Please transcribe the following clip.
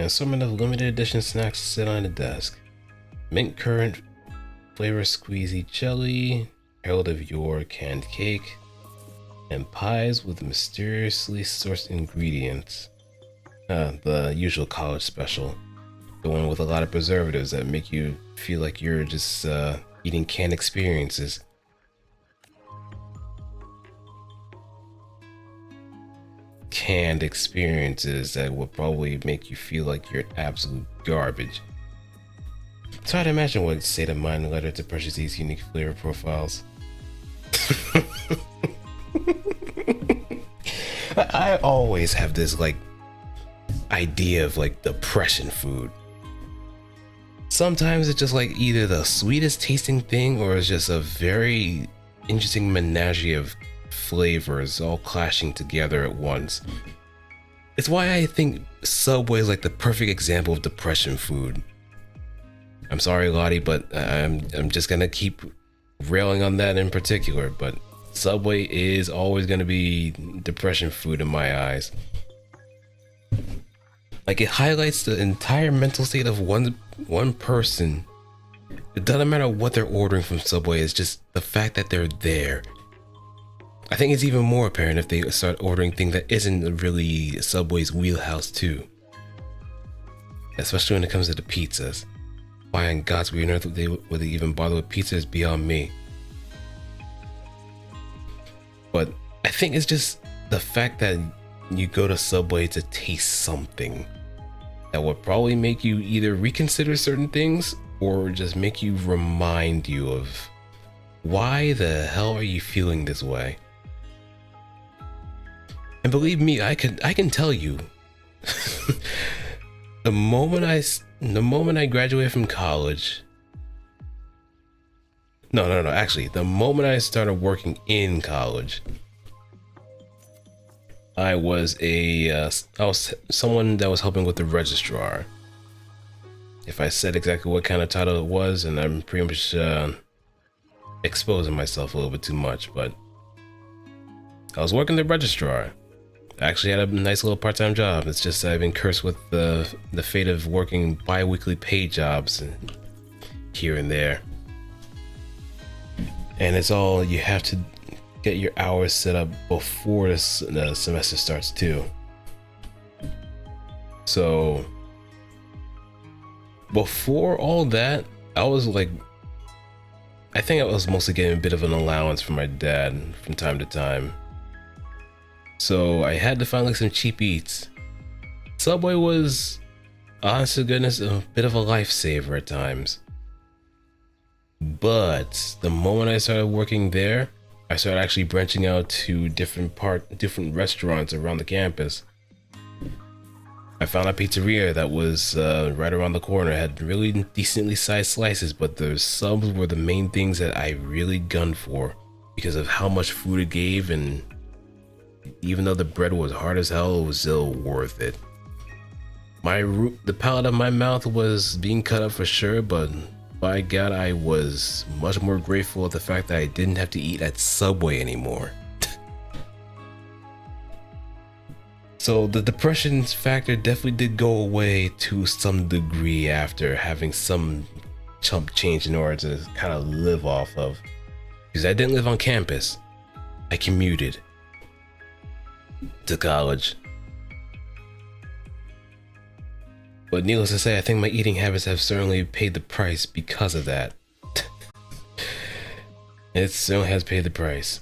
An assortment of limited edition snacks sit on the desk. Mint currant flavor squeezy jelly, herald of your canned cake, and pies with mysteriously sourced ingredients. The usual college special. The one with a lot of preservatives that make you feel like you're just eating canned experiences. Canned experiences that will probably make you feel like you're absolute garbage. It's hard to imagine what state of mind led her to purchase these unique flavor profiles. I always have this idea of depression food. Sometimes it's just either the sweetest tasting thing or it's just a very interesting menagerie of flavors all clashing together at once. It's why I think Subway is the perfect example of depression food. I'm sorry, Lottie, but I'm just gonna keep railing on that in particular, but Subway is always gonna be depression food in my eyes. It highlights the entire mental state of one person. It doesn't matter what they're ordering from Subway, it's just the fact that they're there. I think it's even more apparent if they start ordering things that isn't really Subway's wheelhouse too. Especially when it comes to the pizzas. Why on God's green earth would they even bother with pizzas beyond me? But I think it's just the fact that you go to Subway to taste something that would probably make you either reconsider certain things or just make you remind you of why the hell are you feeling this way. And believe me, I can tell you, the moment I graduated from college, actually, the moment I started working in college, I was someone that was helping with the registrar. If I said exactly what kind of title it was, and I'm pretty much exposing myself a little bit too much, but I was working the registrar. I actually had a nice little part-time job. It's just I've been cursed with the fate of working bi-weekly paid jobs here and there. And it's all, you have to get your hours set up before the semester starts too. So before all that, I think I was mostly getting a bit of an allowance from my dad from time to time. So I had to find some cheap eats. Subway was, honest to goodness, a bit of a lifesaver at times. But the moment I started working there, I started actually branching out to different restaurants around the campus. I found a pizzeria that was right around the corner. It had really decently sized slices, but the subs were the main things that I really gunned for because of how much food it gave, and even though the bread was hard as hell, it was still worth it. The palate of my mouth was being cut up for sure, but by God, I was much more grateful at the fact that I didn't have to eat at Subway anymore. So the depression factor definitely did go away to some degree after having some chump change in order to kind of live off of. Because I didn't live on campus. I commuted to college. But needless to say, I think my eating habits have certainly paid the price because of that. It certainly has paid the price.